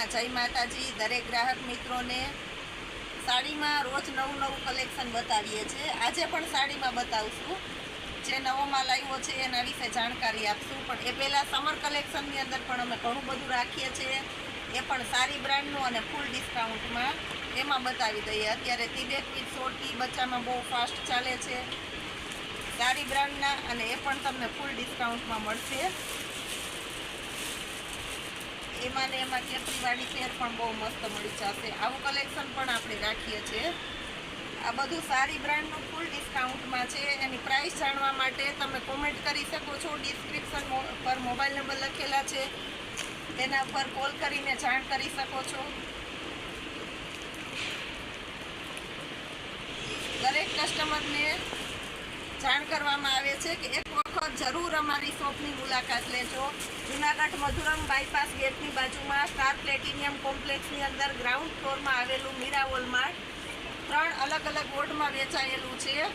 जय माताजी। दरेक ग्राहक मित्रों ने साड़ी में रोज नवुं नवुं कलेक्शन बतावीए छे। आजे पण साड़ी में बतावशुं जे नवो माल आव्यो छे एना विषे जानकारी आपशुं। पण ए पहेला समर कलेक्शन नी अंदर पण अमे घणुं बधुं राखीए छीए, ए पण सारी ब्रांडनुं अने फूल डिस्काउंट में एमां बतावी दઈએ। अत्यारे तिबेट विथ सोटी बच्चामां बहु फास्ट चाले छे, सारी ब्रांडना अने ए पण तमने फूल डिस्काउंट में मळशे। एमां ने एमां केपरीवाड़ी फेर पण बहु मस्त मळी जशे। आवुं कलेक्शन पण आपणे राखीए छीए। आ बधुं सारी ब्रांडनुं फूल डिस्काउंट में छे। एनी प्राइस जाणवा माटे तमे कॉमेंट करी शको छो। डिस्क्रिप्शन पर मोबाइल नंबर लखेला छे, तेना पर कॉल करीने जाण करी शको छो। दरेक कस्टमर ने जाण करवामां आवे छे कि एक वखत जरूर अमारी शॉपनी मुलाकात लेजो। जूनागढ़ मधुरम बायपास गेटनी बाजुमां स्टार प्लेटिनियम कॉम्प्लेक्सनी अंदर ग्राउंड फ्लोर में आवेलुं मीरा वॉलमार्ट 3 अलग अलग वोर्ड में वेचायेलुं छे।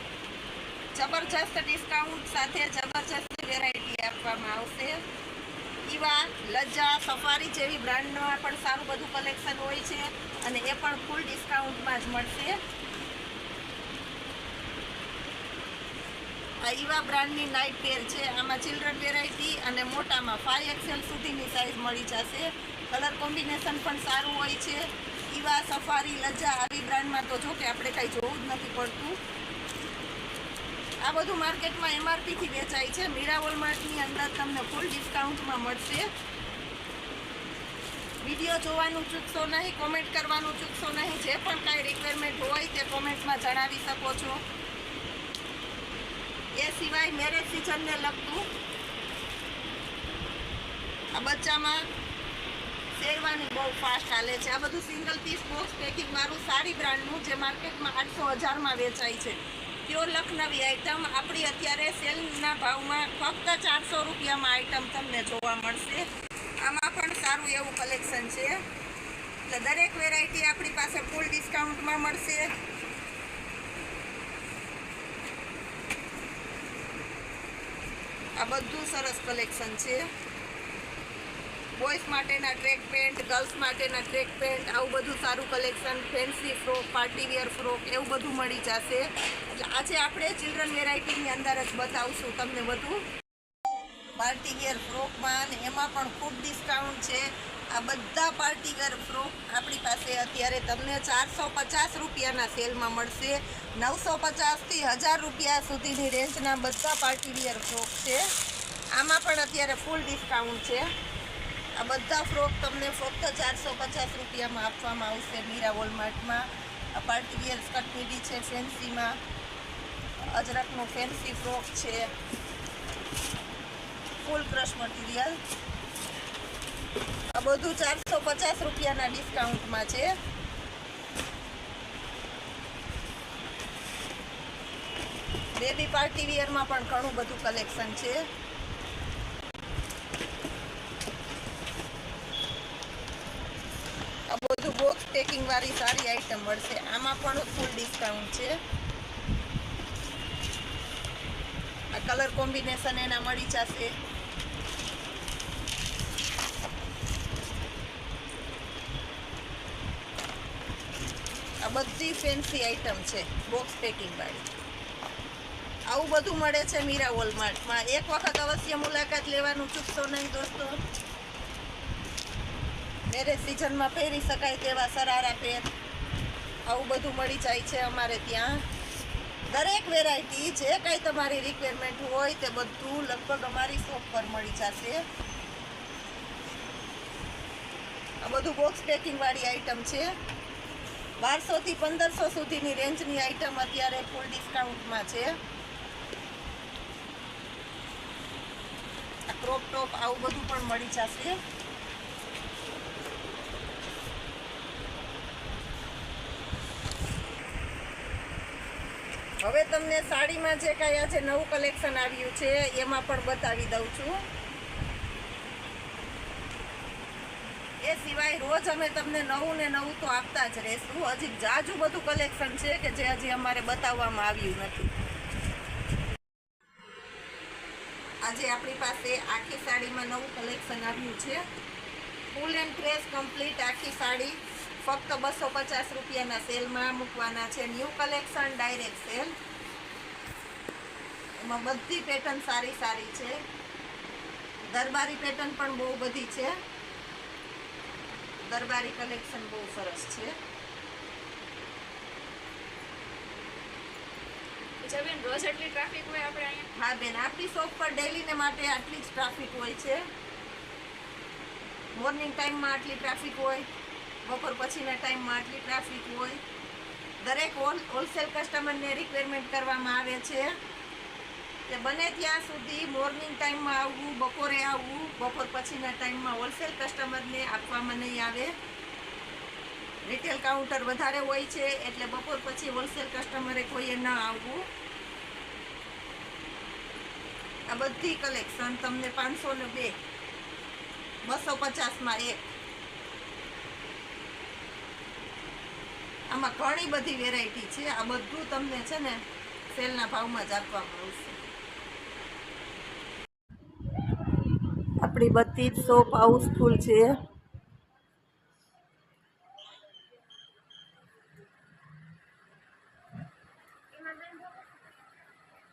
जबरदस्त डिस्काउंट साथे जबरदस्त वेरायटी आपवामां आवशे। ईवा, लज्जा, सफारी जेवी ब्रांडमां पण सारुं बधुं कलेक्शन होय छे अने ए पण फूल डिस्काउंटमां ज मळशे। आ ईवा ब्रांडनी नाइट पेर छे। आमां चिल्ड्रन वेरायटी अने मोटामां 5XL सुधीनी साइज मळी जशे। कलर कॉम्बिनेशन पण सारुं होय छे। ईवा, सफारी, लज्जा आवी ब्रांडमां तो जो के आपणे कांई जोवुं ज नथी पड़तुं। आ बधुं मार्केटमां MRP थी वेचाय छे। मीरा वॉलमार्टनी अंदर तमने फूल डिस्काउंटमां मळशे। विडियो जोवानुं चूकशो नहीं, कॉमेंट करवानुं चूकशो नहीं। जे पण कांई रिक्वायरमेंट होय ते कॉमेंटमां जणावी शको छो। ए सिवाय मेरेज सीजन ने लगतुं आ बच्चामां शेरवानी बहुत फास्ट हाले छे। आ बधुं सिंगल पीस बॉक्स पेकिंग वाळुं सारी ब्रांडनुं जे मार्केटमां 800-1000 में वेचाय छे। प्योर लखनवी आइटम आपणी अत्यारे सेलना भावमां फक्त 400 रूपियामां आइटम तमने जोवा मळशे। आमां पण सारुं एवुं कलेक्शन छे। એટલે દરેક વેરાયટી આપણી પાસે ફૂલ ડિસ્કાઉન્ટમાં મળશે। આ બધું સરસ કલેક્શન છે। બોયઝ માટેના ટ્રેક પેન્ટ, ગર્લ્સ માટેના ટ્રેક પેન્ટ, આવું બધું સારું collection, fancy frock, party wear frock એવું બધું મળી જશે। એટલે આજે આપણે ચિલ્ડ્રન વેરાયટીની અંદર જ બતાવશું તમને બધું। પાર્ટી વેર ફ્રોકમાં અને એમાં પણ ખૂબ ડિસ્કાઉન્ટ છે। આ બધા પાર્ટી વેર ફ્રોક આપણી પાસે અત્યારે તમને 450 રૂપિયાના સેલમાં મળશે। 950 થી 1000 રૂપિયા સુધીની રેન્જના બધા પાર્ટી વેર ફ્રોક છે। આમાં પણ અત્યારે ફૂલ ડિસ્કાઉન્ટ છે। આ બધા ફ્રોક તમને ફક્ત 450 રૂપિયામાં આપવામાં આવશે મીરા વોલમાર્ટમાં। આ પાર્ટી વેર સ્કર્ટ મીડી છે ફેન્સીમાં, અજરકનો ફેન્સી ફ્રોક છે, ફૂલ ક્રશ મટીરિયલ। આ બધું 450 રૂપિયાના ડિસ્કાઉન્ટમાં છે। બેબી પાર્ટી વેરમાં પણ ઘણું બધું કલેક્શન છે। આ બધું બોક્સ પેકિંગ વાળી સારી આઈટમ મળશે। આમાં પણ ફૂલ ડિસ્કાઉન્ટ છે। આ કલર કોમ્બિનેશન એના મળી જશે। આ બધી ફેન્સી આઈટમ છે બોક્સ પેકિંગ વાળી। આવું બધું મળે છે મીરા વોલમાર્ટમાં। એક વખત અવશ્ય મુલાકાત લેવાનું ચૂકશો નહીં દોસ્તો। મેરેજ સિઝનમાં પહેરી શકાય તેવા સરારા પેર આવું બધું મળી જાય છે અમારે ત્યાં। દરેક વેરાયટી જે કાંઈ તમારી રિક્વાયરમેન્ટ હોય તે બધું લગભગ અમારી શોપ પર મળી જશે। આ બધું બોક્સ પેકિંગ વાળી આઈટમ છે। 1200 થી 1500 સુધીની રેન્જની આઈટમ અત્યારે ફૂલ ડિસ્કાઉન્ટમાં છે। આ ક્રોપ ટોપ આવું બધું પણ મળી જશે। હવે તમને સાડીમાં જે કાંઈ આજે નવું કલેક્શન આવ્યું છે એમાં પણ બતાવી દઉં છું। એ સિવાય રોજ અમે તમને નવું ને નવું તો આપતા જ રહેશું। હજી જાજુ બધું કલેક્શન છે કે જે હજી અમારે બતાવવામાં આવ્યું નથી। આજે આપણી પાસે આખી સાડીમાં નવું કલેક્શન આવ્યું છે। ફૂલ એન્ડ ફ્રેશ કમ્પ્લીટ આખી સાડી ફક્ત 250 રૂપિયાના સેલમાં મૂકવાના છે. New collection direct cell. એમાં બધી પેટર્ન સારી સારી છે. દરબારી પેટર્ન પણ બહુ બધી છે. દરબારી કલેક્શન બહુ સરસ છે. બેન રોજ એટલી ટ્રાફિક હોય આપણે અહીંયા? હા બેન, આપણી શોપ પર ડેલીને માટે આટલી જ ટ્રાફિક હોય છે. મોર્નિંગ ટાઈમમાં આટલી ટ્રાફિક હોય, બપોર પછીના ટાઈમમાં આટલી ટ્રાફિક હોય. દરેક હોલસેલ કસ્ટમરને રિક્વાયરમેન્ટ કરવામાં આવે છે કે બને ત્યાં સુધી મોર્નિંગ ટાઈમમાં આવવું, બપોરે આવવું. બપોર પછીના ટાઈમમાં હોલસેલ કસ્ટમરને આપવામાં નહીં આવે. રિટેલ કાઉન્ટર વધારે હોય છે એટલે બપોર પછી હોલસેલ કસ્ટમરે કોઈએ ન આવવું. આ બધી કલેક્શન તમને 502, 250માં એક. આમાં ઘણી બધી વેરાયટી છે. આ બધું તમને છે ને સેલના ભાવમાં જ આપવામાં આવશે. આપણી બધી જ શોપ હાઉસફુલ છે.